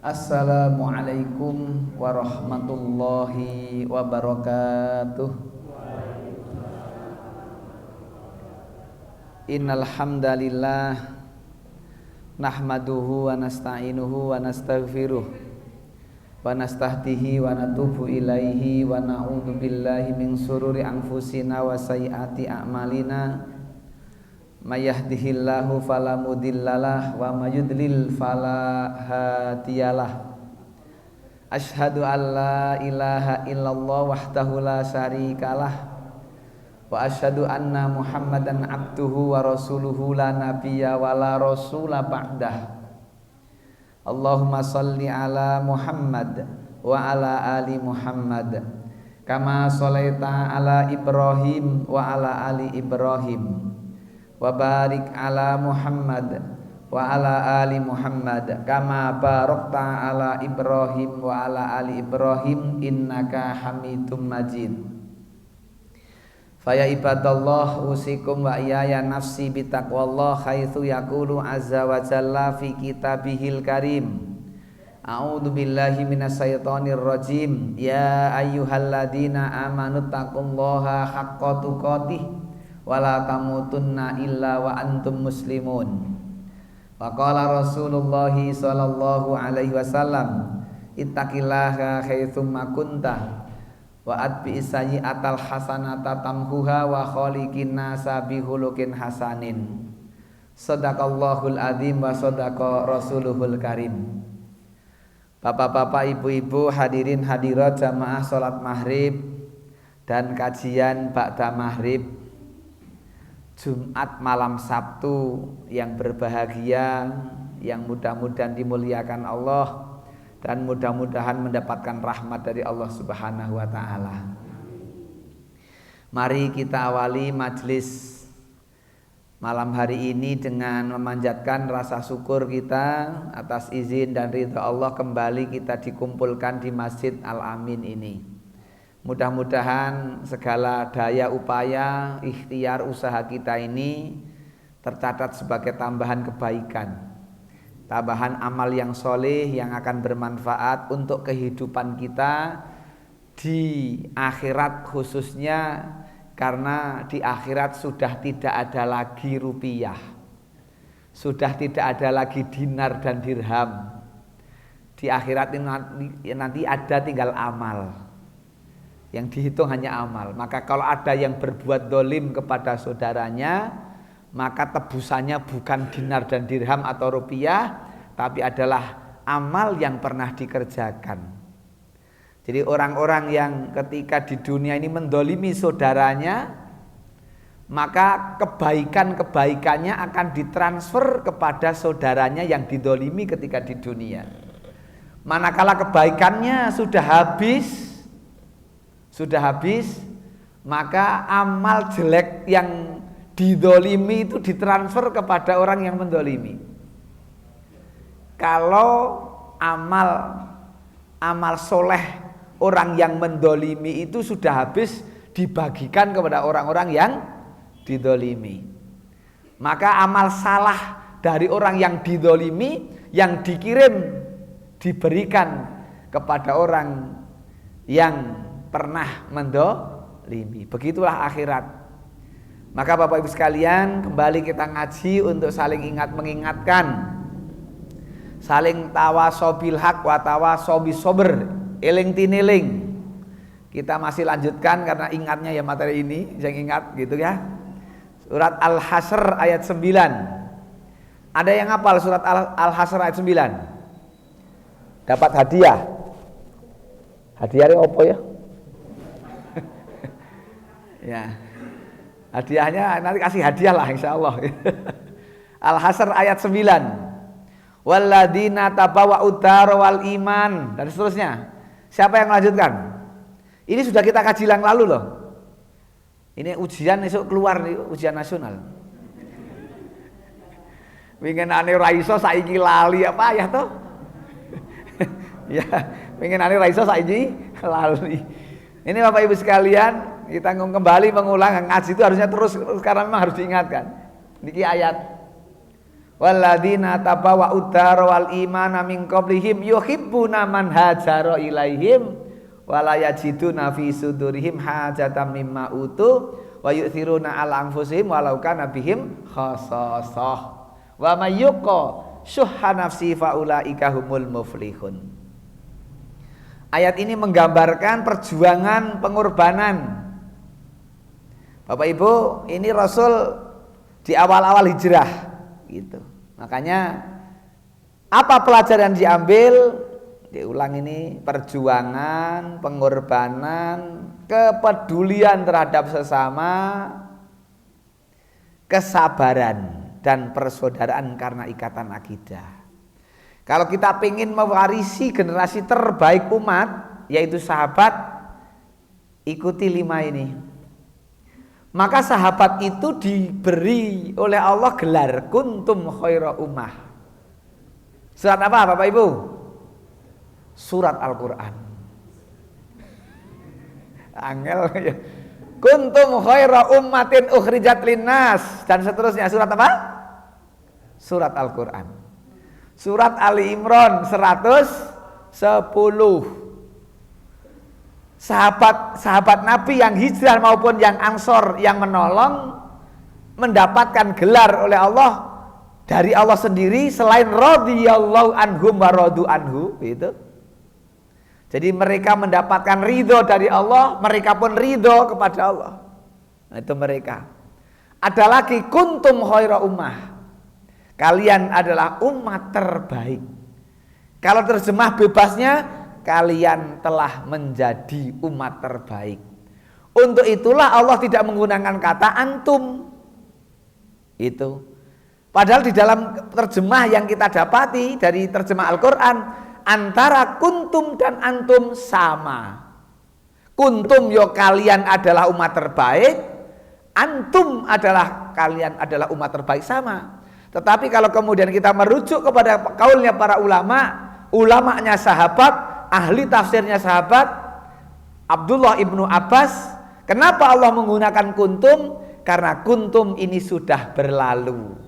Assalamualaikum warahmatullahi wabarakatuh. Innal hamdalillah nahmaduhu wa nasta'inuhu wa nastaghfiruh wa nastahdihi wa natubu ilaihi wa na'udzu billahi min sururi anfusina wa sayyiati a'malina. May yahdihillahu fala mudhillalah wa may yudlil fala hadiyalah. Asyhadu an la ilaha illallah wahdahu la syarikalah wa asyhadu anna Muhammadan abduhu wa rasuluhu la nabiyya wa la rasula ba'dah. Allahumma shalli ala Muhammad wa ala ali Muhammad kama shalaita ala Ibrahim wa ala ali Ibrahim wa barik ala Muhammad wa ala ali Muhammad kama barakta ala Ibrahim wa ala ali Ibrahim innaka Hamidum Majid. Faya ibadallah usikum wa iyaya nafsi bitaqwallah haitsu yaqulu azza wa jalla fi kitabihil karim. A'udzu billahi minasyaitonir rajim. Ya ayyuhalladzina amanu taqullaha haqqa tuqatih wala tamutunna illa wa antum muslimun. Wa qala Rasulullah sallallahu alaihi wasallam ittaqillaha haitsumma kunta wa atbi sayyi'atal hasanata tamhuha wa khaliqin nasa bihulukin hasanin. Shadaqallahul adzim wa shadaqa rasuluhul karim. Bapak-bapak, ibu-ibu, hadirin hadirat jamaah salat maghrib dan kajian ba'da maghrib Jumat malam Sabtu yang berbahagia, yang mudah-mudahan dimuliakan Allah dan mudah-mudahan mendapatkan rahmat dari Allah Subhanahu wa taala. Mari kita awali majelis malam hari ini dengan memanjatkan rasa syukur kita atas izin dan ridha Allah kembali kita dikumpulkan di Masjid Al-Amin ini. Mudah-mudahan segala daya upaya, ikhtiar usaha kita ini tercatat sebagai tambahan kebaikan, tambahan amal yang soleh yang akan bermanfaat untuk kehidupan kita di akhirat khususnya, karena di akhirat sudah tidak ada lagi rupiah, sudah tidak ada lagi dinar dan dirham. Di akhirat ini nanti ada tinggal amal. Yang dihitung hanya amal. Maka kalau ada yang berbuat dolim kepada saudaranya, maka tebusannya bukan dinar dan dirham atau rupiah, tapi adalah amal yang pernah dikerjakan. Jadi orang-orang yang ketika di dunia ini mendolimi saudaranya, maka kebaikan-kebaikannya akan ditransfer kepada saudaranya yang didolimi ketika di dunia. Manakala kebaikannya sudah habis, maka amal jelek yang didolimi itu ditransfer kepada orang yang mendolimi. Kalau amal soleh orang yang mendolimi itu sudah habis, dibagikan kepada orang-orang yang didolimi, maka amal salah dari orang yang didolimi yang dikirim diberikan kepada orang yang pernah mendolimi. Begitulah akhirat. Maka Bapak Ibu sekalian, kembali kita ngaji untuk saling ingat mengingatkan, saling tawasobil haq wa tawasobis sober, eling tiniling. Kita masih lanjutkan karena ingatnya ya materi ini, yang ingat gitu ya. Surat Al-Hasyr ayat 9. Ada yang hafal surat Al-Hasyr ayat 9? Dapat hadiah. Hadiahnya apa ya? Ya, hadiahnya nanti kasih hadiah lah insyaallah. Al-Hasyr ayat 9. Walladzina tabawwa'ud dar wal iman dan seterusnya. Siapa yang melanjutkan? Ini sudah kita kaji yang lalu loh. Ini ujian esok keluar nih, ujian nasional. Wingenane ra iso saiki lali apa ya toh? Ya, wingenane ra iso saiki lali. Ini Bapak Ibu sekalian, kita kembali mengulang ngaji itu harusnya terus, sekarang memang harus diingatkan. Niki ayat Walladzina tabawwa'ud dar wal imana min qablihim yuhibbuna man hajara ilaihim wala yajiduna fi sudurihim hajatan mimma utu wa yu'thiruna ala anfusihim walau kana bihim khassasah wa may yuqa syuhha nafsi faulaika humul muflihun. Ayat ini menggambarkan perjuangan pengorbanan. Bapak Ibu, ini Rasul di awal-awal hijrah gitu. Makanya apa pelajaran diambil? Diulang ini, perjuangan, pengorbanan, kepedulian terhadap sesama, kesabaran dan persaudaraan karena ikatan akidah. Kalau kita ingin mewarisi generasi terbaik umat, yaitu sahabat, ikuti 5 ini. Maka sahabat itu diberi oleh Allah gelar kuntum khaira ummah. Surat apa Bapak Ibu? Surat Al-Quran. Angel ya. Kuntum khaira ummatin ukhrijat linnas dan seterusnya. Surat apa? Surat Al-Quran. Surat Ali Imran 110. Sahabat Nabi yang hijrah maupun yang ansor yang menolong mendapatkan gelar oleh Allah dari Allah sendiri selain radhiyallahu anhum wa radu anhu itu. Jadi mereka mendapatkan ridho dari Allah, mereka pun ridho kepada Allah. Nah, itu mereka. Ada lagi kuntum khaira ummah. Kalian adalah umat terbaik. Kalau terjemah bebasnya, kalian telah menjadi umat terbaik. Untuk itulah Allah tidak menggunakan kata antum. Itu. Padahal di dalam terjemah yang kita dapati dari terjemah Al-Quran, antara kuntum dan antum sama. Kuntum yo kalian adalah umat terbaik, antum adalah kalian adalah umat terbaik sama. Tetapi kalau kemudian kita merujuk kepada kaulnya para ulama, ulamanya sahabat, ahli tafsirnya sahabat Abdullah ibnu Abbas, kenapa Allah menggunakan kuntum? Karena kuntum ini sudah berlalu.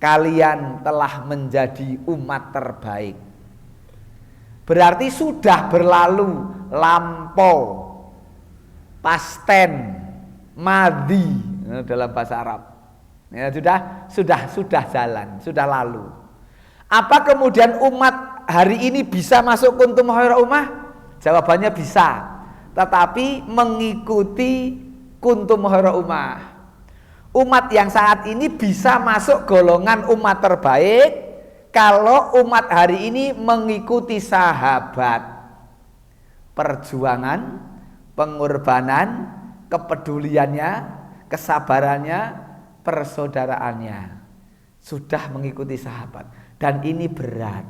Kalian telah menjadi umat terbaik. Berarti sudah berlalu, lampau, pasten, madhi dalam bahasa Arab. Ya, sudah jalan, sudah lalu. Apa kemudian umat hari ini bisa masuk kuntum khaira ummah? Jawabannya bisa, tetapi mengikuti kuntum khaira ummah. Umat yang saat ini bisa masuk golongan umat terbaik kalau umat hari ini mengikuti sahabat, perjuangan, pengorbanan, kepeduliannya, kesabarannya, persaudaraannya, sudah mengikuti sahabat. Dan ini berat.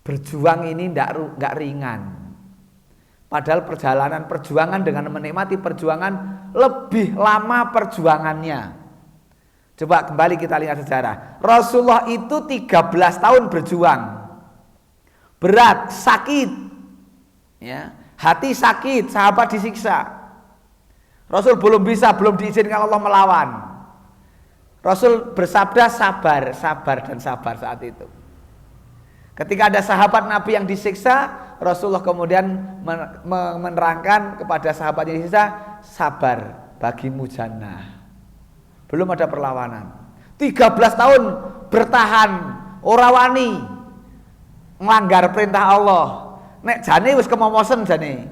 Berjuang ini enggak ringan. Padahal perjuangan dengan menikmati perjuangan lebih lama perjuangannya. Coba kembali kita lihat sejarah. Rasulullah itu 13 tahun berjuang. Berat, sakit. Ya, hati sakit, sahabat disiksa. Rasul belum diizinkan Allah melawan. Rasul bersabda sabar dan sabar saat itu. Ketika ada sahabat Nabi yang disiksa, Rasulullah kemudian menerangkan kepada sahabat yang disiksa, sabar bagimu jannah. Belum ada perlawanan. 13 tahun bertahan, ora wani melanggar perintah Allah. Nek jane wis kemomosen jane.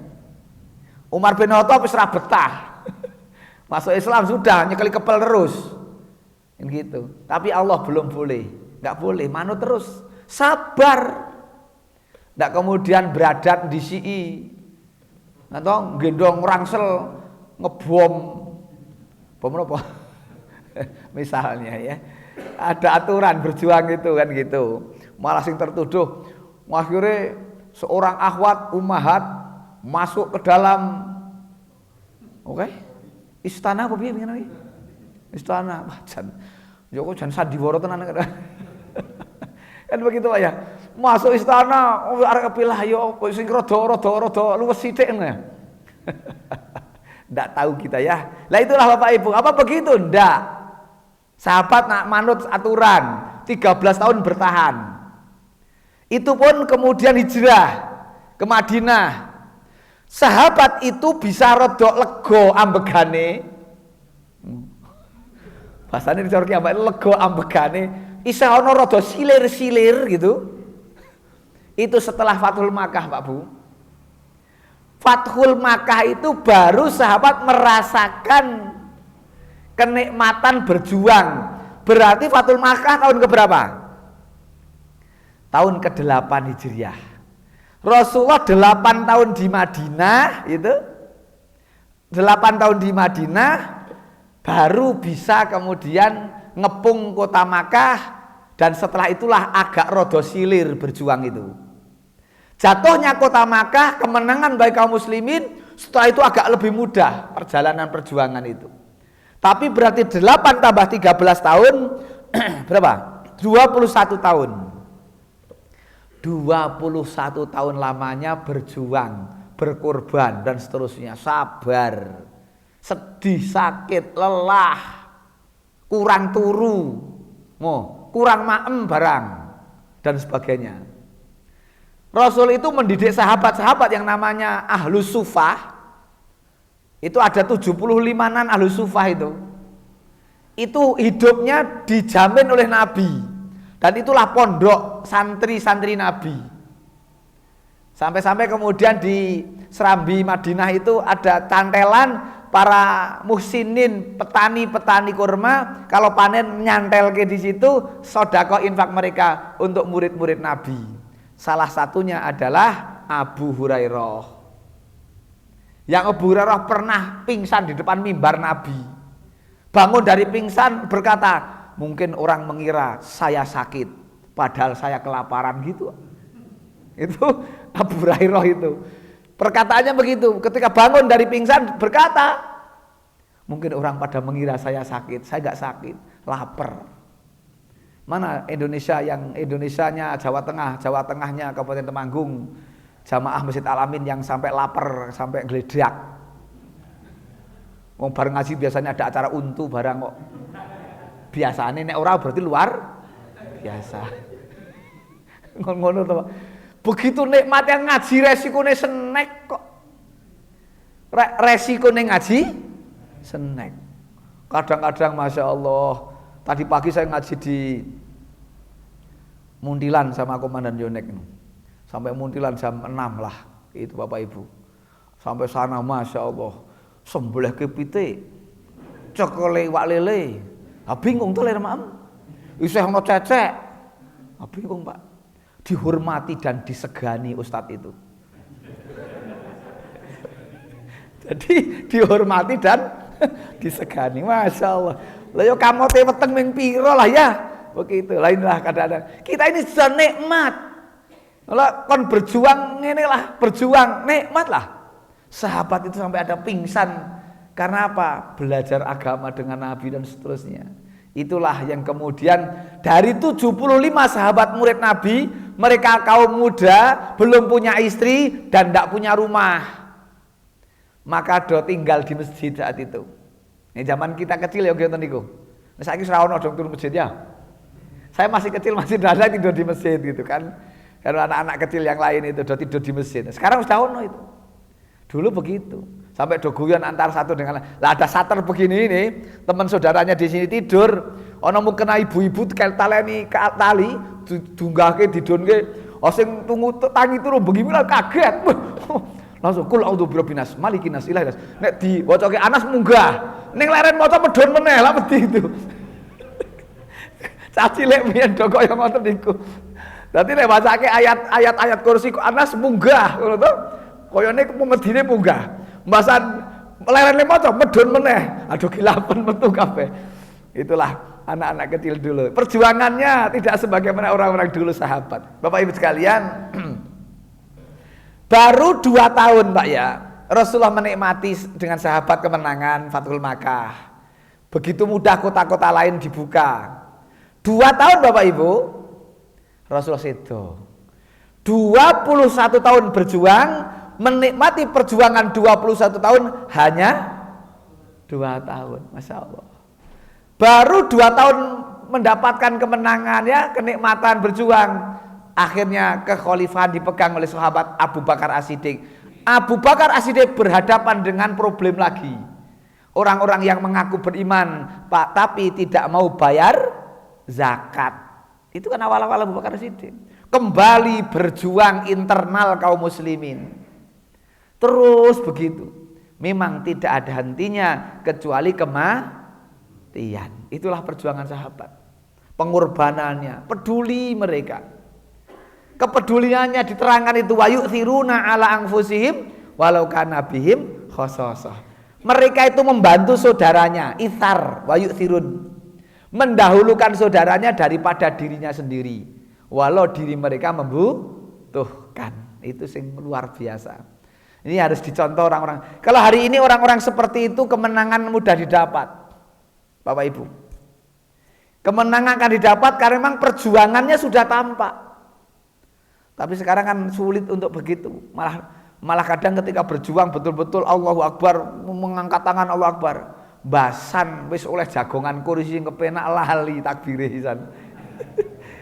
Umar bin Khattab wis ra betah. Masuk Islam sudah nyekeli kepel terus. Gitu. Tapi Allah belum boleh. Enggak boleh, manut terus. Sabar. Enggak kemudian beradat di CI. Atau gendong rangsel ngebom. Bom apa? Misalnya ya, ada aturan berjuang itu kan gitu. Malah sing tertuduh akhirnya seorang akhwat ummahat masuk ke dalam istana apa piye ngene iki? Istana jan Joko jan sandiwara tenan kan begitu Pak ya. Masuk istana arek kepilah yo sing rada luwes sithik ngene. Ndak tahu kita ya. Lah itulah Bapak Ibu, apa begitu? Ndak. Sahabat nak manut aturan 13 tahun bertahan. Itu pun kemudian hijrah ke Madinah. Sahabat itu bisa rodok lego ambegane. Bahasane dicorki ambek lego ambegane, isa ono rada silir-silir gitu. Itu setelah Fathul Makkah, Pak Bu. Fathul Makkah itu baru sahabat merasakan kenikmatan berjuang. Berarti Fathul Makkah tahun keberapa? Tahun ke-8 Hijriah. Rasulullah 8 tahun di Madinah itu. 8 tahun di Madinah baru bisa kemudian ngepung kota Makkah, dan setelah itulah agak rodo silir berjuang itu. Jatuhnya kota Makkah, kemenangan bagi kaum muslimin, setelah itu agak lebih mudah perjalanan perjuangan itu. Tapi berarti 8 tambah 13 tahun berapa? 21 tahun. 21 tahun lamanya berjuang, berkorban dan seterusnya, sabar. Sedih, sakit, lelah, kurang turu, kurang maem barang, dan sebagainya. Rasul itu mendidik sahabat-sahabat yang namanya Ahlus Sufah. Itu ada 75-an Ahlus Sufah itu. Itu hidupnya dijamin oleh Nabi. Dan itulah pondok santri-santri Nabi. Sampai-sampai kemudian di Serambi Madinah itu ada cantelan para muhsinin, petani-petani kurma, kalau panen nyantel ke di situ sedekah infak mereka untuk murid-murid Nabi. Salah satunya adalah Abu Hurairah. Yang Abu Hurairah pernah pingsan di depan mimbar Nabi. Bangun dari pingsan berkata, mungkin orang mengira saya sakit, padahal saya kelaparan gitu. Itu Abu Hurairah itu. Perkataannya begitu, ketika bangun dari pingsan berkata, mungkin orang pada mengira saya sakit, saya gak sakit, lapar. Mana Indonesia yang Indonesianya Jawa Tengah, Jawa Tengahnya Kabupaten Temanggung, jamaah Masjid Al-Amin yang sampai lapar, sampai geledak. Wong bareng ngaji biasanya ada acara untu barang kok. Biasanya nek ora berarti luar biasa. Ngono to. Begitu nikmat yang ngaji resikone senek kok. Resikone ngaji senek. Kadang-kadang Masya Allah, tadi pagi saya ngaji di Muntilan sama Komandan Yonek. Sampai Muntilan jam 6 lah, itu Bapak Ibu. Sampai sana Masya Allah, sembelih kepite, cekele wak lele. Bingung tuh ler maem. Isih ono cecek. Bingung Pak. Dihormati dan disegani Ustadz itu. Jadi dihormati dan disegani, Masya Allah. Lah yo kamote weteng ming piro lah ya. Begitu. Lainlah kadang-kadang. Kita ini sudah nikmat. Lah kon berjuang ngene lah, berjuang nikmat lah. Sahabat itu sampai ada pingsan karena apa? Belajar agama dengan Nabi dan seterusnya. Itulah yang kemudian dari 75 sahabat murid Nabi, mereka kaum muda, belum punya istri dan tidak punya rumah. Maka do tinggal di masjid saat itu. Ini zaman kita kecil ya ngoten niku. Saiki ora ono dong turun masjid ya. Saya masih kecil masih ada tidur di masjid gitu kan. Karena anak-anak kecil yang lain itu do tidur di masjid. Sekarang sudah ono itu. Dulu begitu. Sampai doguyan antar satu dengan lain. Lah ada sater begini ini, teman saudaranya di sini tidur, ono mung kena ibu-ibu taleni ke tali, dunggahke didonke, sing tunggu tangi turu bengi lah kaget. Langsung kul auzu birabbinas malikinas ilahinas. Nek diwacake Anas munggah, ning leren maca medhon meneh lah wedi itu. Caci lek biyen do kaya ngoten niku. Dadi nek wacake ayat-ayat kursi kok Anas munggah ngono to. Koyone medine munggah. Mbasan leren maca medhon meneh. Aduh kilapen metu kabeh. Itulah anak-anak kecil dulu. Perjuangannya tidak sebagaimana orang-orang dulu sahabat. Bapak Ibu sekalian, baru 2 tahun Pak ya, Rasulullah menikmati dengan sahabat kemenangan Fathul Makkah. Begitu mudah kota-kota lain dibuka. 2 tahun Bapak Ibu, Rasulullah sedo. 21 tahun berjuang, menikmati perjuangan 21 tahun hanya 2 tahun. Masya Allah. Baru 2 tahun mendapatkan kemenangan ya, kenikmatan berjuang. Akhirnya kekhalifahan dipegang oleh sahabat Abu Bakar As-Siddiq. Abu Bakar As-Siddiq berhadapan dengan problem lagi. Orang-orang yang mengaku beriman Pak, tapi tidak mau bayar zakat. Itu kan awal-awal Abu Bakar As-Siddiq. Kembali berjuang internal kaum muslimin. Terus begitu. Memang tidak ada hentinya kecuali kematian. Itulah perjuangan sahabat. Pengorbanannya, peduli mereka. Kepeduliannya diterangkan itu wa yu'thiruna ala anfusihim walau kana bihim khasasah. Mereka itu membantu saudaranya, itsar wa yu'thirun. Mendahulukan saudaranya daripada dirinya sendiri. Walau diri mereka membutuhkan. Itu sing luar biasa. Ini harus dicontoh orang-orang. Kalau hari ini orang-orang seperti itu kemenangan mudah didapat. Bapak Ibu. Kemenangan akan didapat karena memang perjuangannya sudah tampak. Tapi sekarang kan sulit untuk begitu. Malah kadang ketika berjuang betul-betul Allahu Akbar, mengangkat tangan Allahu Akbar, basan wis oleh jagongan kursi kepenak lali takbire pisan.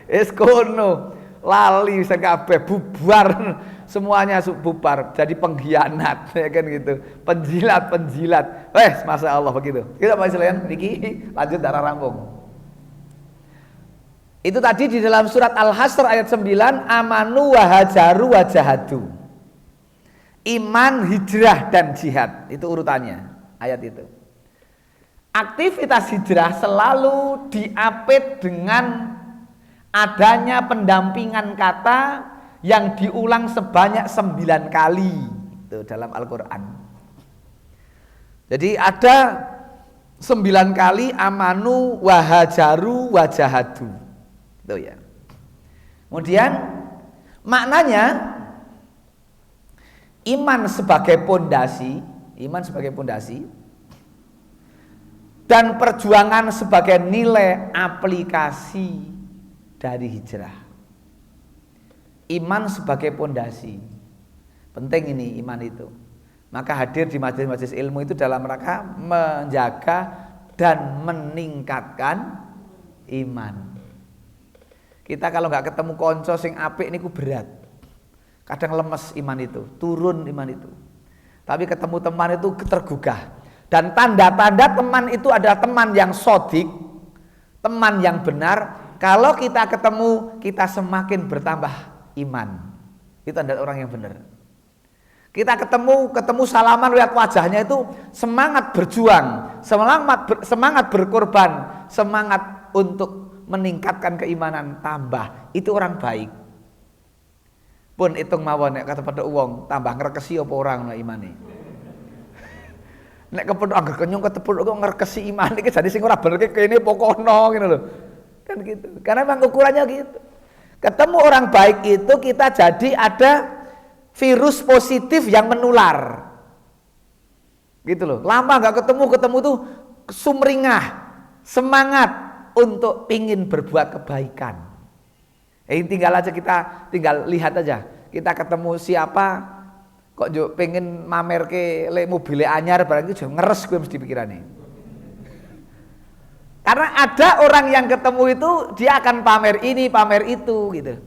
Es kono lali wis kabeh bubar, semuanya bubar jadi pengkhianat ya kan gitu. Penjilat. Masya Allah begitu. Kita Pak sekalian niki lanjut darah rampung. Itu tadi di dalam surat Al-Hasr ayat 9, amanu wa hajaru wa jahadu. Iman, hijrah dan jihad. Itu urutannya ayat itu. Aktivitas hijrah selalu diapit dengan adanya pendampingan kata yang diulang sebanyak 9 kali itu dalam Al-Quran. Jadi ada 9 kali amanu wa hajaru wa jahadu. Itu ya. Kemudian maknanya iman sebagai pondasi dan perjuangan sebagai nilai aplikasi dari hijrah. Iman sebagai pondasi. Penting ini iman itu. Maka hadir di majelis-majelis ilmu itu dalam rangka menjaga dan meningkatkan iman. Kita kalau nggak ketemu konco sing apik niku berat. Kadang lemes iman itu, turun iman itu. Tapi ketemu teman itu tergugah. Dan tanda-tanda teman itu adalah teman yang sodik, teman yang benar. Kalau kita ketemu, kita semakin bertambah iman. Itu adalah orang yang benar. Kita ketemu salaman lihat wajahnya itu semangat berjuang, semangat berkorban, semangat untuk meningkatkan keimanan tambah. Itu orang baik. Pun hitung mawon nek kata pada uang tambah ngrekesi apa orang lah imane. Nek kepethuk angger kenyung ketepuk kok ngrekesi iman iki jadi sing ora bener kene pokono ngono lho. Kan gitu. Karena memang ukurannya gitu. Ketemu orang baik itu kita jadi ada virus positif yang menular. Gitu loh. Lama enggak ketemu tuh sumringah, semangat untuk pingin berbuat kebaikan. Tinggal aja tinggal lihat aja. Kita ketemu siapa kok yo pengen mamerke le mobile anyar barang itu ngeres gue mesti pikirannya. Karena ada orang yang ketemu itu dia akan pamer ini, pamer itu gitu.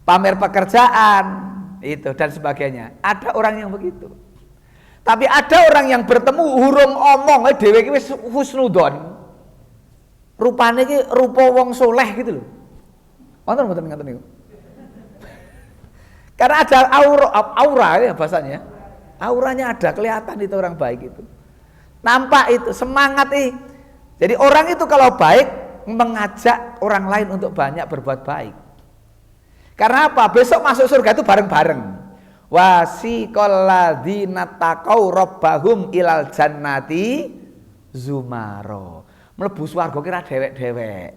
Pamer pekerjaan itu dan sebagainya. Ada orang yang begitu. Tapi ada orang yang bertemu hurung omong dhewe iki wis husnudon. Rupane iki rupa wong soleh gitu loh. Wonten mboten ngoten niku. Karena ada aura ya bahasanya. Auranya ada, kelihatan itu orang baik itu. Nampak itu, semangat Jadi orang itu kalau baik mengajak orang lain untuk banyak berbuat baik. Karena apa? Besok masuk surga itu bareng-bareng. Wasiqal ladzina taqaw rabbahum ilal jannati zumaro. Mlebu swarga kira dhewek-dhewek.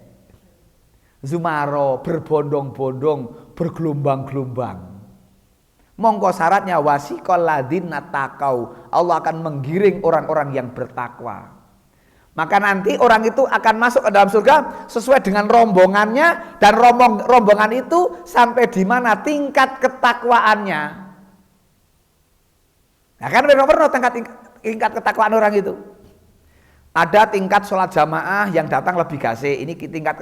Zumaro berbondong-bondong, bergelombang-gelombang. Mongko syaratnya wasiqal ladzina taqaw. Allah akan menggiring orang-orang yang bertakwa. Maka nanti orang itu akan masuk ke dalam surga sesuai dengan rombongannya dan rombongan itu sampai di mana tingkat ketakwaannya. Nah kan pernah tingkat ketakwaan orang itu. Ada tingkat sholat jamaah yang datang lebih gasik, ini tingkat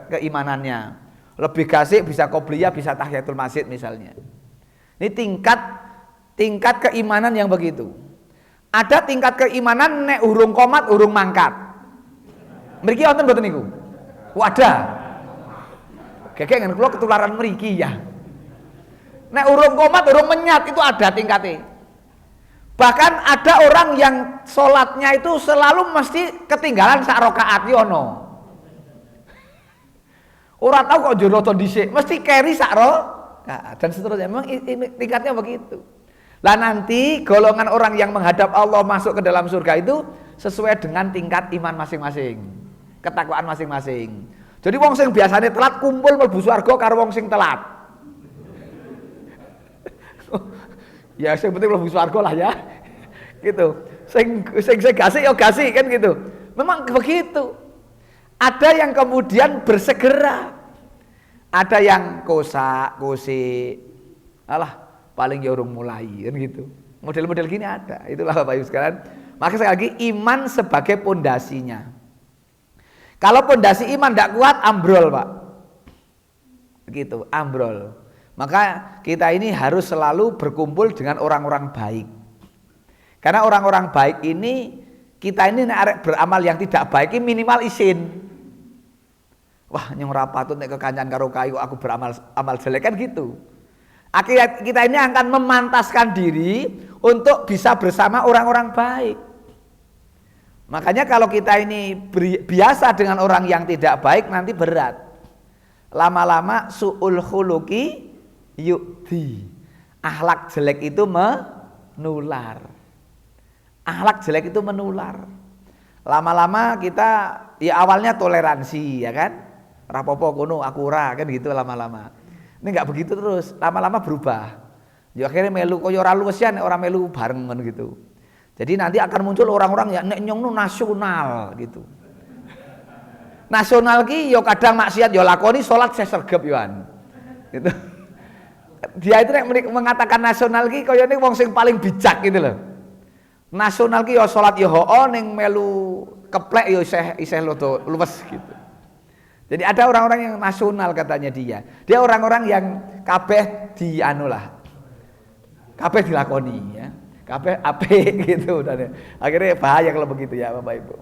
keimanannya. Lebih gasik bisa qobliyah, bisa tahiyatul masjid misalnya. Ini tingkat keimanan yang begitu. Ada tingkat keimanan nek urung komat, urung mangkat. Mriki wonten mboten niku? Wadah. Gegek ngene kula ketularan mriki ya. Nek urung komat, urung menyat itu ada tingkatnya. Bahkan ada orang yang sholatnya itu selalu mesti ketinggalan sak rakaat yono. Ora tahu kok joroto dhisik, mesti carry sak rakaat dan seterusnya. Memang ini tingkatnya begitu. Lah nanti golongan orang yang menghadap Allah masuk ke dalam surga itu sesuai dengan tingkat iman masing-masing, ketakwaan masing-masing. Jadi wong sing biasanya telat kumpul mlebu swarga karo wong sing telat. Ya sing penting mlebu swarga lah ya. Gitu. Sing gasik ya gasik kan gitu. Memang begitu. Ada yang kemudian bersegera. Ada yang kosak-kosik. Alah, paling ya urung mulai kan gitu. Model-model gini ada. Itulah Bapak Ibu sekalian. Maka sekali lagi iman sebagai pondasinya. Kalau pondasi iman tidak kuat ambrol, Pak. Begitu, ambrol. Maka kita ini harus selalu berkumpul dengan orang-orang baik. Karena orang-orang baik ini, kita ini beramal yang tidak baik ini minimal izin. Wah, nyong rapatut nek kekancan karo kayu aku beramal jelek kan gitu. Akhirnya kita ini akan memantaskan diri untuk bisa bersama orang-orang baik. Makanya kalau kita ini biasa dengan orang yang tidak baik nanti berat. Lama-lama su'ul khuluqi yu'di. Akhlak jelek itu menular. Akhlak jelek itu menular. Lama-lama kita ya awalnya toleransi ya kan. Rapopo kono aku ora kan gitu lama-lama. Ini enggak begitu terus, lama-lama berubah. Ya akhirnya melu koyo ora luwesian ora melu bareng gitu. Jadi nanti akan muncul orang-orang yang nek nyong nasional gitu. Nasional ki yo kadang maksiat yo lakoni salat sesregep yoan. Gitu. Dia itu nek mengatakan nasional ki koyo ning wong sing paling bijak gitu loh. Nasional ki yo salat yo hoo ning melu keplek yo isih lodo luwes gitu. Jadi ada orang-orang yang nasional katanya dia. Dia orang-orang yang kabeh dianulah. Kabeh dilakoni ya. Kabeh apik gitu dan akhirnya bahaya kalau begitu ya Bapak Ibu.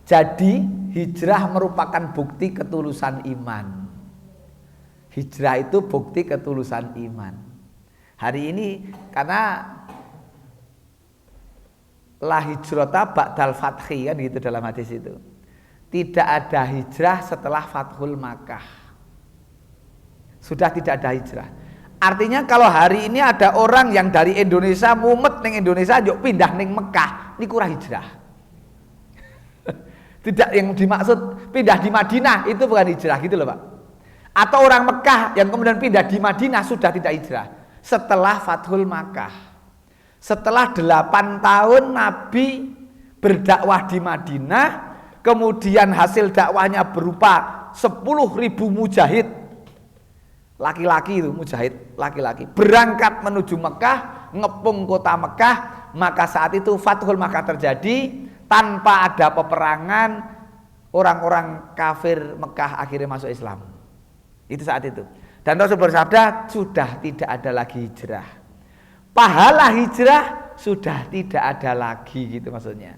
Jadi hijrah merupakan bukti ketulusan iman. Hijrah itu bukti ketulusan iman. Hari ini karena la hijrata ba'dal fathi kan gitu dalam hadis itu. Tidak ada hijrah setelah Fathul Makkah. Sudah tidak ada hijrah. Artinya kalau hari ini ada orang yang dari Indonesia mumet ning Indonesia yuk pindah ning Mekah, niku ora hijrah. Tidak yang dimaksud pindah di Madinah itu bukan hijrah gitu loh Pak. Atau orang Mekah yang kemudian pindah di Madinah sudah tidak hijrah. Setelah Fathul Makkah. Setelah 8 tahun Nabi berdakwah di Madinah, kemudian hasil dakwahnya berupa 10.000 mujahid. Laki-laki itu mujahid, laki-laki berangkat menuju Mekah, ngepung kota Mekah, maka saat itu Fathul Makkah terjadi tanpa ada peperangan, orang-orang kafir Mekah akhirnya masuk Islam. Itu saat itu. Dan Rasul bersabda, sudah tidak ada lagi hijrah. Pahala hijrah sudah tidak ada lagi gitu maksudnya.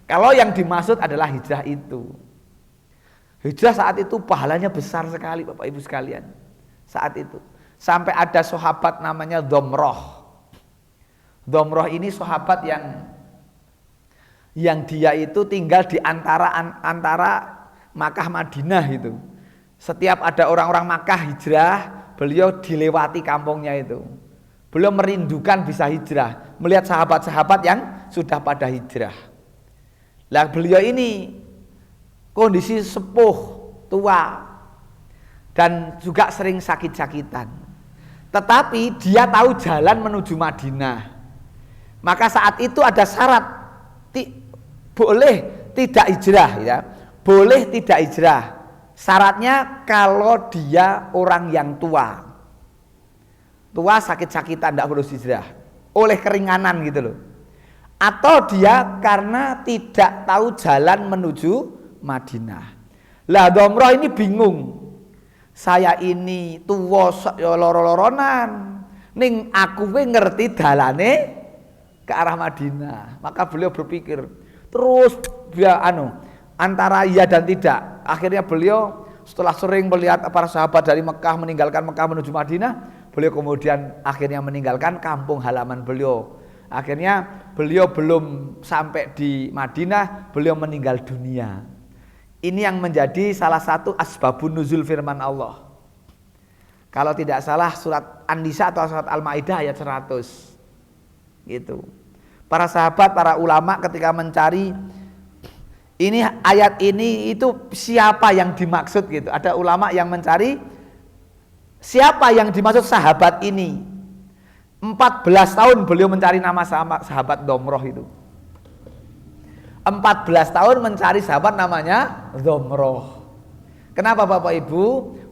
Kalau yang dimaksud adalah hijrah itu. Hijrah saat itu pahalanya besar sekali Bapak Ibu sekalian. Saat itu sampai ada sahabat namanya Dhomroh. Dhomroh ini sahabat yang dia itu tinggal di antara Makkah Madinah itu. Setiap ada orang-orang Makkah hijrah, beliau dilewati kampungnya itu. Beliau merindukan bisa hijrah, melihat sahabat-sahabat yang sudah pada hijrah. Lah beliau ini kondisi sepuh, tua, dan juga sering sakit-sakitan. Tetapi dia tahu jalan menuju Madinah. Maka saat itu ada syarat boleh tidak hijrah ya. Boleh tidak hijrah. Syaratnya kalau dia orang yang tua. Tua sakit-sakitan tidak harus hijrah. Oleh keringanan gitu loh. atau dia karena tidak tahu jalan menuju Madinah. Lah domroh ini bingung. Saya ini tuwa ya loro-loronan, ning aku ngerti dalane ke arah Madinah. Maka beliau berpikir terus dia antara iya dan tidak. Akhirnya beliau setelah sering melihat para sahabat dari Mekah meninggalkan Mekah menuju Madinah, beliau kemudian akhirnya meninggalkan kampung halaman beliau. Akhirnya beliau belum sampai di Madinah, beliau meninggal dunia. Ini yang menjadi salah satu asbabun nuzul firman Allah. Kalau tidak salah surat An-Nisa atau surat Al-Maidah ayat 100. Gitu. Para sahabat, para ulama ketika mencari ini ayat ini itu siapa yang dimaksud gitu. Ada ulama yang mencari siapa yang dimaksud sahabat ini. 14 tahun beliau mencari nama sahabat Domroh itu. 14 tahun mencari sahabat namanya Domroh. Kenapa Bapak Ibu?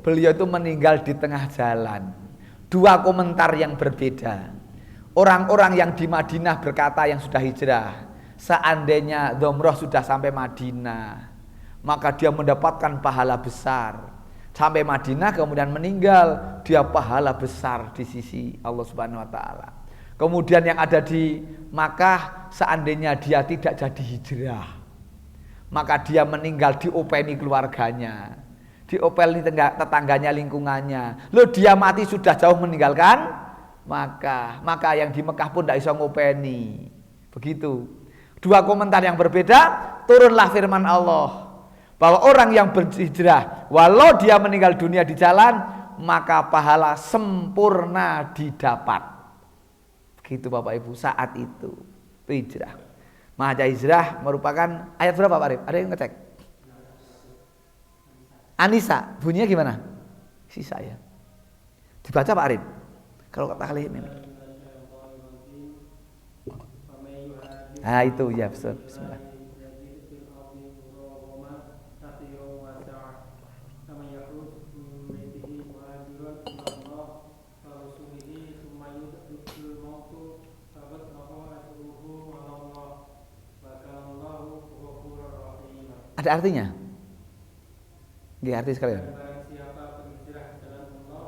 Beliau itu meninggal di tengah jalan. Dua komentar yang berbeda. Orang-orang yang di Madinah berkata yang sudah hijrah, seandainya Domroh sudah sampai Madinah, maka dia mendapatkan pahala besar. Sampai Madinah kemudian meninggal, dia pahala besar di sisi Allah Subhanahu wa taala. Kemudian yang ada di Makkah, seandainya dia tidak jadi hijrah, maka dia meninggal diopeni keluarganya, diopeni tetangganya, lingkungannya. Loh, dia mati sudah jauh meninggalkan Makkah, maka yang di Mekah pun tidak bisa ngopeni. Begitu. Dua komentar yang berbeda, turunlah firman Allah bahwa orang yang berhijrah walau dia meninggal dunia di jalan, maka pahala sempurna didapat. Begitu Bapak Ibu saat itu hijrah. Maka hijrah merupakan ayat berapa Pak Arif? Ada yang ngecek? An-Nisa, bunyinya gimana? Sisa ya. Dibaca Pak Arif. Kalau kata kali ini. Nah itu ya, bismillah. Ada artinya? Nggih, arti sekalian. Barang siapa berhijrah ke jalan Allah,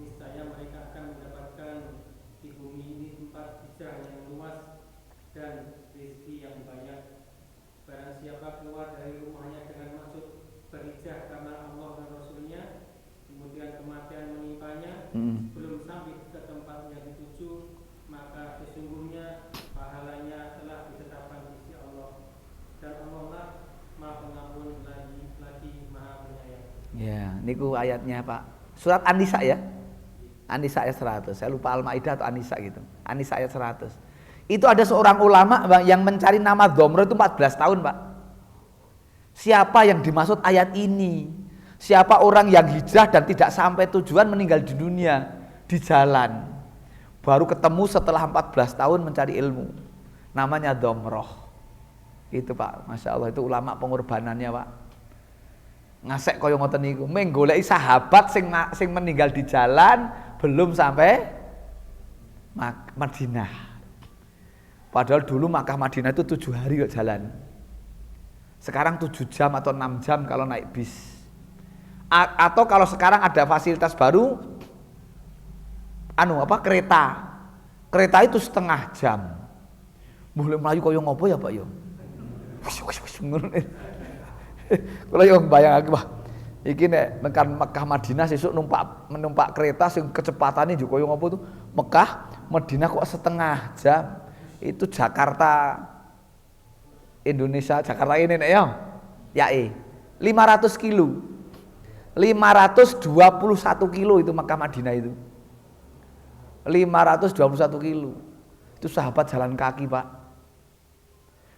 niscaya mereka akan mendapatkan di bumi ini tempat hijrah yang luas dan rezeki yang banyak. Barang siapa keluar dari rumahnya dengan maksud berhijrah karena Allah dan Rasulnya, kemudian kematian menimpanya, belum sampai ke tempat yang dituju, maka sesungguhnya pahalanya telah ditetapkan di sisi Allah. Dan Allah lah Maha Pengampun lagi Maha Penyayang. Ya, niku ayatnya Pak. Surat An-Nisa ya. An-Nisa ayat 100. Saya lupa Al-Maidah atau An-Nisa gitu. An-Nisa ayat 100. Itu ada seorang ulama Bang, yang mencari nama Domroh itu 14 tahun Pak. Siapa yang dimaksud ayat ini? Siapa orang yang hijrah dan tidak sampai tujuan, meninggal di dunia di jalan. Baru ketemu setelah 14 tahun mencari ilmu. Namanya Domroh. Itu Pak, Masya Allah, itu ulama pengorbanannya Pak. Ngasek koyo ngoten niku, menggoleki sahabat sing meninggal di jalan belum sampai Madinah. Padahal dulu Makkah Madinah itu 7 hari kok jalan. Sekarang 7 jam atau 6 jam kalau naik bis. Atau kalau sekarang ada fasilitas baru, kereta. Kereta itu setengah jam. Mulai melayu koyo ngopo ya Pak yo. Kalau yang bayang aku, wah, iki nek tekan Mekah Madinah sesuk menumpak kereta sing kecepatannya juga yang apa tuh Mekah Madinah kok setengah jam. Itu Jakarta Indonesia, Jakarta ini nek ya 500 kilo 521 kilo itu Mekah Madinah itu 521 kilo. Itu sahabat jalan kaki Pak.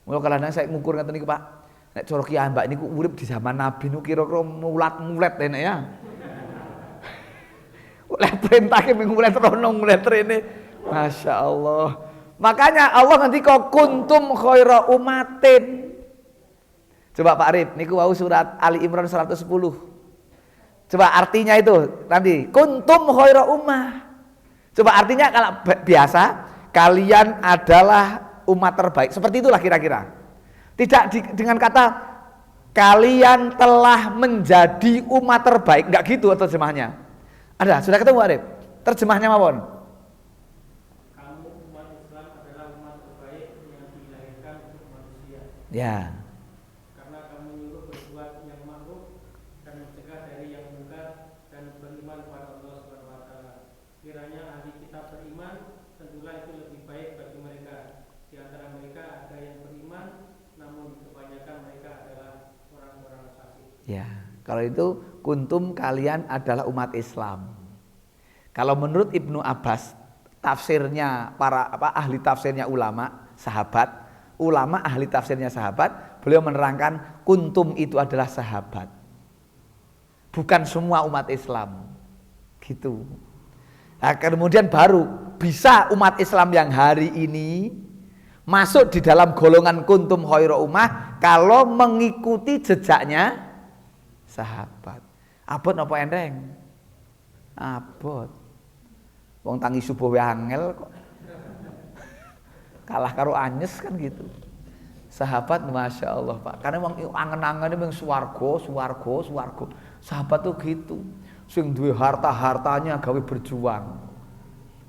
Mula kadang saya ngukur ngeten niku Pak. Nek cara Kiai Mbak niku urip di zaman Nabi niku kira-kira mulat-mulet enek ya. Oleh perintahke mulet rono mulet rene. Masya Allah. Makanya Allah nanti kok kuntum khaira umatin. Coba Pak Arif niku wau surat Ali Imran 110. Coba artinya itu nanti kuntum khaira ummah. Coba artinya kalau biasa kalian adalah umat terbaik. Seperti itulah kira-kira. Tidak dengan kata kalian telah menjadi umat terbaik, enggak gitu terjemahnya. Ada, sudah ketemu Arif? Terjemahnya mawon. Kamu umat Islam adalah umat terbaik yang dilahirkan untuk manusia. Ya. Karena kamu menyuruh berbuat yang ma'ruf dan mencegah dari yang munkar dan beriman kepada Allah Subhanahu wa taala. Kiranya ahli kitab beriman, tentulah itu lebih baik bagi mereka. Di antara mereka ada yang beriman, namun kebanyakan mereka adalah orang-orang fasik. Ya, kalau itu kuntum kalian adalah umat Islam. Kalau menurut Ibnu Abbas, tafsirnya para ahli tafsirnya ulama, sahabat, ulama ahli tafsirnya sahabat, beliau menerangkan kuntum itu adalah sahabat. Bukan semua umat Islam. Gitu. Nah, kemudian baru bisa umat Islam yang hari ini masuk di dalam golongan kuntum khairu ummah kalau mengikuti jejaknya sahabat. Abot apa enteng? Abot. Wong tangi subuh wae angel kok. Kalah karo anyes kan gitu. Sahabat Masya Allah Pak. Karena wong angen-angene mung swarga. Sahabat tuh gitu. Sing duwe harta-hartanya gawe berjuang.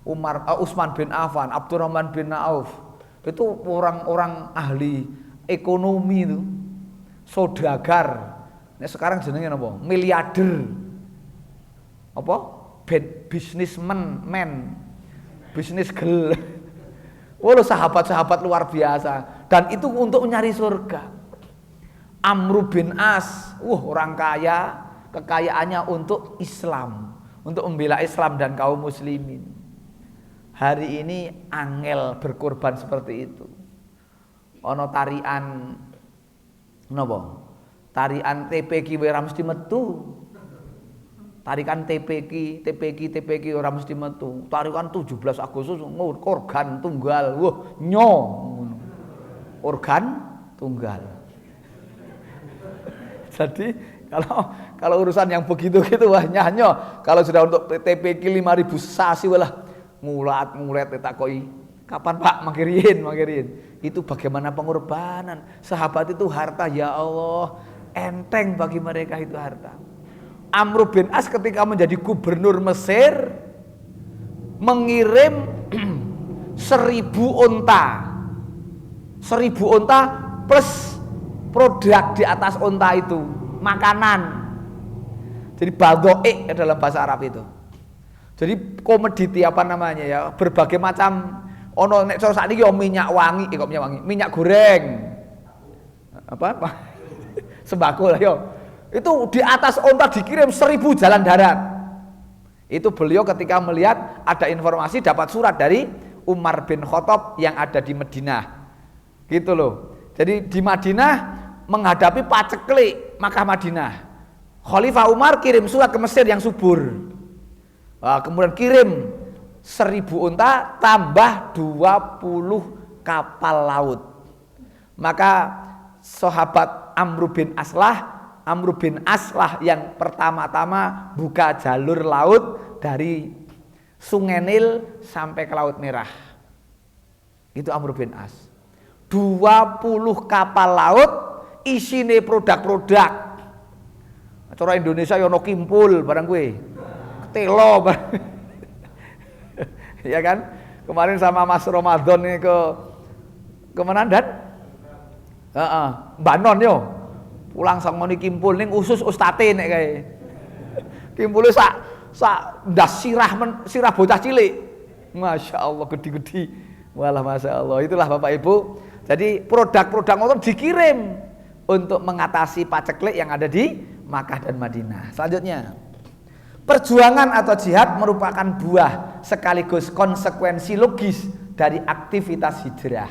Utsman bin Affan, Abdurrahman bin Auf. Itu orang-orang ahli ekonomi itu. Saudagar. Nah, sekarang jenenge apa? Miliarder. Apa? Businessman, bisnis girl. Walau sahabat-sahabat luar biasa. Dan itu untuk mencari surga. Amr bin As, orang kaya, kekayaannya untuk Islam, untuk membela Islam dan kaum muslimin. Hari ini angel berkorban seperti itu. Ono tarian napa? Tarian TPQ ora mesti metu. Tarikan TPQ ora mesti metu. Tarikan 17 Agustus organ tunggal. Nyo. Organ tunggal. Jadi kalau urusan yang begitu-gitu wah nyanyo. Kalau sudah untuk TPQ 5.000 sasi walah ngulat ditakoki. Kapan Pak makirin? Itu bagaimana pengorbanan. Sahabat itu harta ya Allah, enteng bagi mereka itu harta. Amr bin As ketika menjadi gubernur Mesir mengirim 1.000 unta. 1.000 unta plus produk di atas unta itu, makanan. Jadi badho'ik dalam bahasa Arab itu. Jadi komoditi apa namanya ya, berbagai macam. Ono nek cara sakniki ya minyak wangi, minyak goreng. Apa? Sembako lah yo. Itu di atas onta dikirim 1.000 jalan darat. Itu beliau ketika melihat ada informasi dapat surat dari Umar bin Khattab yang ada di Madinah. Gitu loh. Jadi di Madinah menghadapi paceklik Makkah Madinah. Khalifah Umar kirim surat ke Mesir yang subur. Kemudian kirim 1.000 unta tambah 20 kapal laut. Maka sahabat Amr bin As lah yang pertama-tama buka jalur laut dari Sungai Nil sampai ke Laut Merah. Itu Amr bin As. 20 kapal laut isine produk-produk. Cara Indonesia yo ono kimpul barang gue. Telo barang. Ya kan? Kemarin sama Mas Ramadan nih ke mana Dan? Banon yo. Pulang sang moni kimpul ning usus ustate nek kae. Kimpule sak ndas sirah bocah cilik. Masya Allah gede-gede. Walah Masya Allah. Itulah Bapak Ibu. Jadi produk-produk motor dikirim untuk mengatasi paceklik yang ada di Makkah dan Madinah. Selanjutnya, perjuangan atau jihad merupakan buah sekaligus konsekuensi logis dari aktivitas hijrah.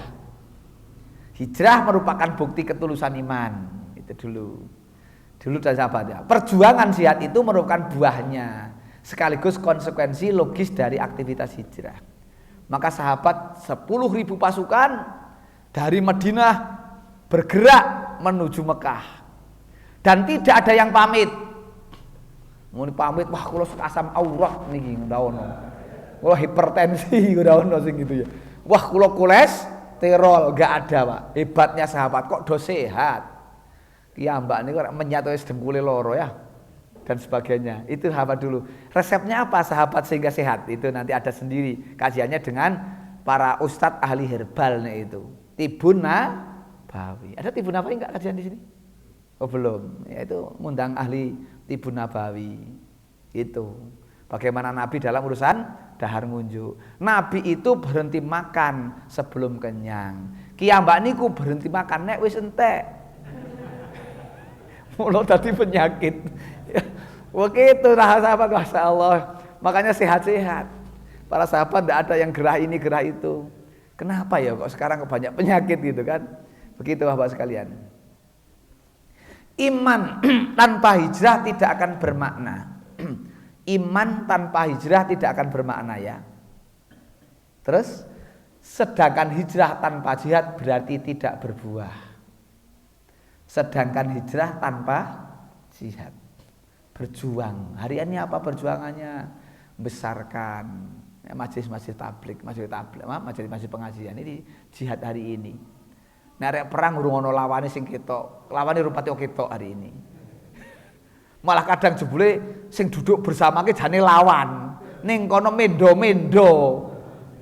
Hijrah merupakan bukti ketulusan iman. Dulu dari sahabat ya. Perjuangan jihad itu merupakan buahnya sekaligus konsekuensi logis dari aktivitas hijrah. Maka sahabat 10.000 pasukan dari Madinah bergerak menuju Mekah dan tidak ada yang pamit. Mau pamit wah kula asam aurat niki ndak ono. Kula hipertensi ndak ono sing gitu ya. Wah kula koles kolesterol, nggak ada Pak. Hebatnya sahabat kok do sehat. Mbak ini kok menyatu dengkule loro ya dan sebagainya. Itu sahabat dulu. Resepnya apa sahabat sehingga sehat? Itu nanti ada sendiri kajiannya dengan para ustadz ahli herbal nih itu. Tibun Nabawi. Ada Tibun Nabawi enggak kajian di sini? Oh belum. Ya itu ngundang ahli Tibun Nabawi. Itu. Bagaimana Nabi dalam urusan dahar ngunjuk. Nabi itu berhenti makan sebelum kenyang. Mbak niku berhenti makan nek wis entek. Mulo tadi penyakit. Begitu sahabat, Masya Allah. Makanya sehat-sehat. Para sahabat tidak ada yang gerah ini gerah itu. Kenapa ya kok sekarang banyak penyakit gitu kan? Begitu Bapak sekalian. Iman tanpa hijrah tidak akan bermakna. Iman tanpa hijrah tidak akan bermakna ya. Terus sedangkan hijrah tanpa jihad berarti tidak berbuah. Sedangkan hijrah tanpa jihad, berjuang. Hari ini apa perjuangannya? Besarkan majelis-majelis tablik, majelis pengajian. Ini jihad hari ini. Nek perang urung ono lawane sing ketok, lawane rupati ketok hari ini. Malah kadang jebule sing duduk bersama ki jane lawan. Ning kono mendo-mendo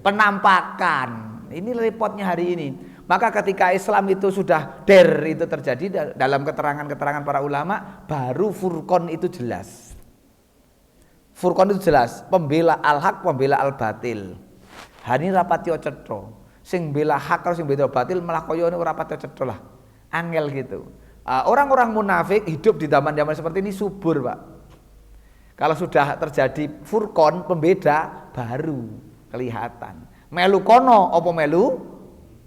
penampakan. Ini repotnya hari ini. Maka ketika Islam itu sudah itu terjadi dalam keterangan-keterangan para ulama, baru furqan itu jelas. Furqan itu jelas, pembela al-haq, pembela al-batil. Hani rapati cetha. Sing bela hak karo sing bela batil malah kaya ora pati cetha lah. Angel gitu. Orang-orang munafik hidup di zaman-zaman seperti ini subur, Pak. Kalau sudah terjadi furqan, pembeda, baru kelihatan. Melu kono apa melu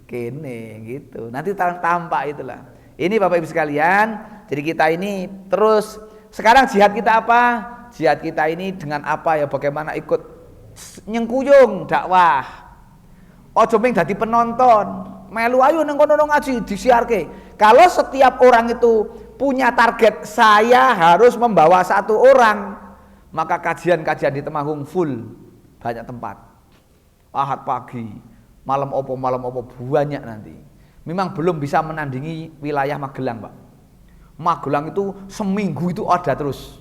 kene gitu. Nanti tampak itulah. Ini Bapak Ibu sekalian, jadi kita ini terus sekarang jihad kita apa? Jihad kita ini dengan apa ya? Bagaimana ikut nyengkuyung dakwah. Ojo ming dadi penonton. Melu ayo nang kono ngaji disiarke. Kalau setiap orang itu punya target saya harus membawa satu orang, maka kajian-kajian di Temanggung full, banyak tempat. Ahad pagi, malam opo banyak nanti. Memang belum bisa menandingi wilayah Magelang, Pak. Magelang itu seminggu itu ada terus.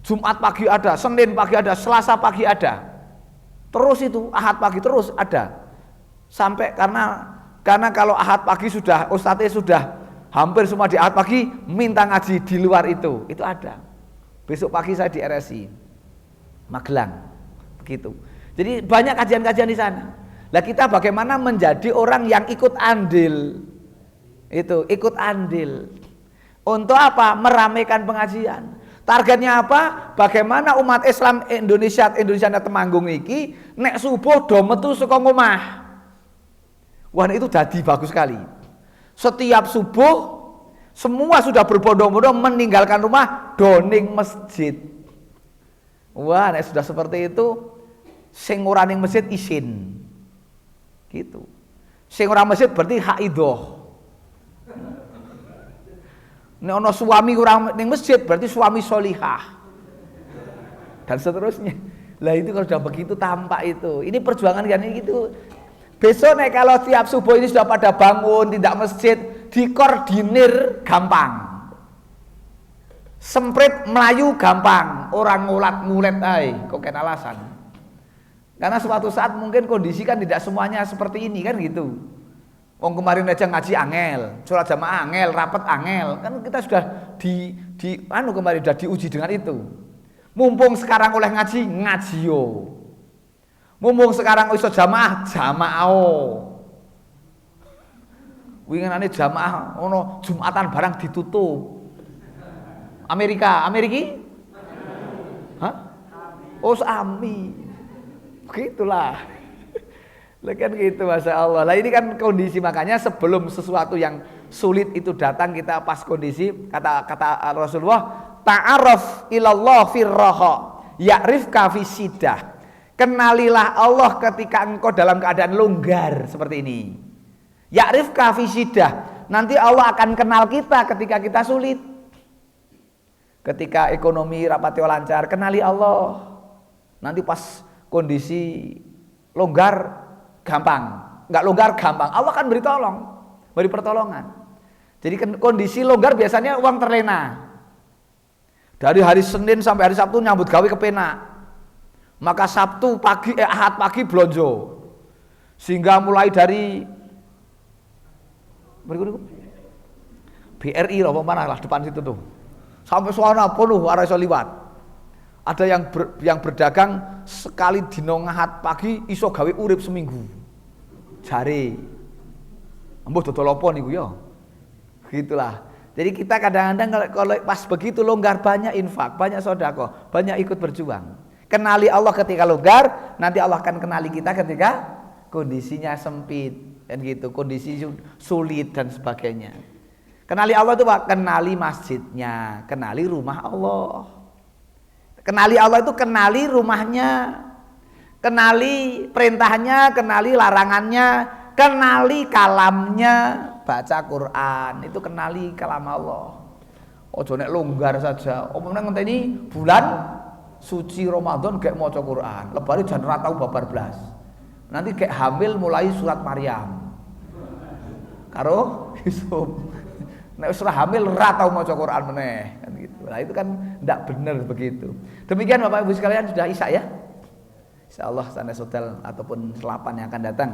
Jumat pagi ada, Senin pagi ada, Selasa pagi ada. Terus itu Ahad pagi terus ada. Sampai karena kalau Ahad pagi sudah ustadznya sudah hampir semua di Ahad pagi minta ngaji di luar itu ada. Besok pagi saya di RSI Magelang. Begitu. Jadi banyak kajian-kajian di sana. Lah kita bagaimana menjadi orang yang ikut andil. Itu, ikut andil. Untuk apa? Meramaikan pengajian. Targetnya apa? Bagaimana umat Islam Indonesia Temanggung iki nek subuh do metu saka omah. Wah, itu jadi bagus sekali. Setiap subuh semua sudah berbondong-bondong meninggalkan rumah doning masjid. Wah, nek sudah seperti itu sing ora ning masjid isin. Gitu. Sing ora masjid berarti haidoh. Nek ana suami ora ning masjid berarti suami solihah. Dan seterusnya. Lah itu kalau sudah begitu tampak itu. Ini perjuangan kan gitu. Besok nek kalau tiap subuh ini sudah pada bangun tidak masjid, dikoordinir gampang. Semprit melayu gampang, orang ngulet ae kok kena alasan. Karena suatu saat mungkin kondisi kan tidak semuanya seperti ini kan gitu. Wong kemarin aja ngaji angel, sholat jamaah angel, rapat angel, kan kita sudah kemarin sudah diuji dengan itu. Mumpung sekarang oleh ngaji yo. Mumpung sekarang iso jamaah winginane jamaah ono Jumatan barang ditutup. Amerika? Hah? Oh, Ami. Begitulah. Kan gitu, Masya Allah. Nah ini kan kondisi, makanya sebelum sesuatu yang sulit itu datang kita pas kondisi kata Rasulullah, ta'aruf ilallah firraha ya'rifka fisidah. Kenalilah Allah ketika engkau dalam keadaan longgar seperti ini. Ya'rifka fisidah. Nanti Allah akan kenal kita ketika kita sulit. Ketika ekonomi rapati lancar, kenali Allah. Nanti pas kondisi longgar gampang. Enggak longgar gampang. Allah kan beri pertolongan. Jadi kondisi longgar biasanya uang terlena. Dari hari Senin sampai hari Sabtu nyambut gawe kepenak. Maka Sabtu pagi Ahad pagi blonjo. Sehingga mulai dari BRI apa mana lah depan situ tuh. Sampai suara penuh arah iso liwat. Ada yang berdagang sekali dino Ahad pagi iso gawe urip seminggu. Jare. Embuh dodol apa niku ya? Gitulah. Jadi kita kadang-kadang kalau pas begitu longgar banyak infak, banyak sedekah, banyak ikut berjuang. Kenali Allah ketika longgar, nanti Allah akan kenali kita ketika kondisinya sempit dan gitu, kondisi sulit dan sebagainya. Kenali Allah itu Pak, kenali masjidnya, kenali rumah Allah. Kenali Allah itu kenali rumahnya, kenali perintahnya, kenali larangannya, kenali kalamnya, baca Quran, itu kenali kalam Allah. Ojo nek longgar saja. Omongnya ngenteni bulan suci Ramadan kayak maca Quran. Lebari jan ora tau babar blas. Nanti kayak hamil mulai surat Maryam. Karo Yusuf. Nek wis hamil ora tau maca Quran meneh, kan gitu. Nah, itu kan ndak benar begitu. Demikian Bapak Ibu sekalian sudah Isya ya. Insyaallah sanes hotel ataupun selapan yang akan datang.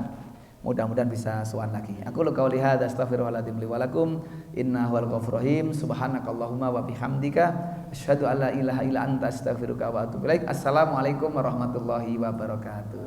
Mudah-mudahan bisa sowan lagi. Aku qauli hadza astaghfirullahaladzim li wa lakum innahu wal ghafurur rahim. Subhanakallahumma wa bihamdika asyhadu an la ilaha illa anta astaghfiruka wa atubu ilaik. Assalamualaikum warahmatullahi wabarakatuh.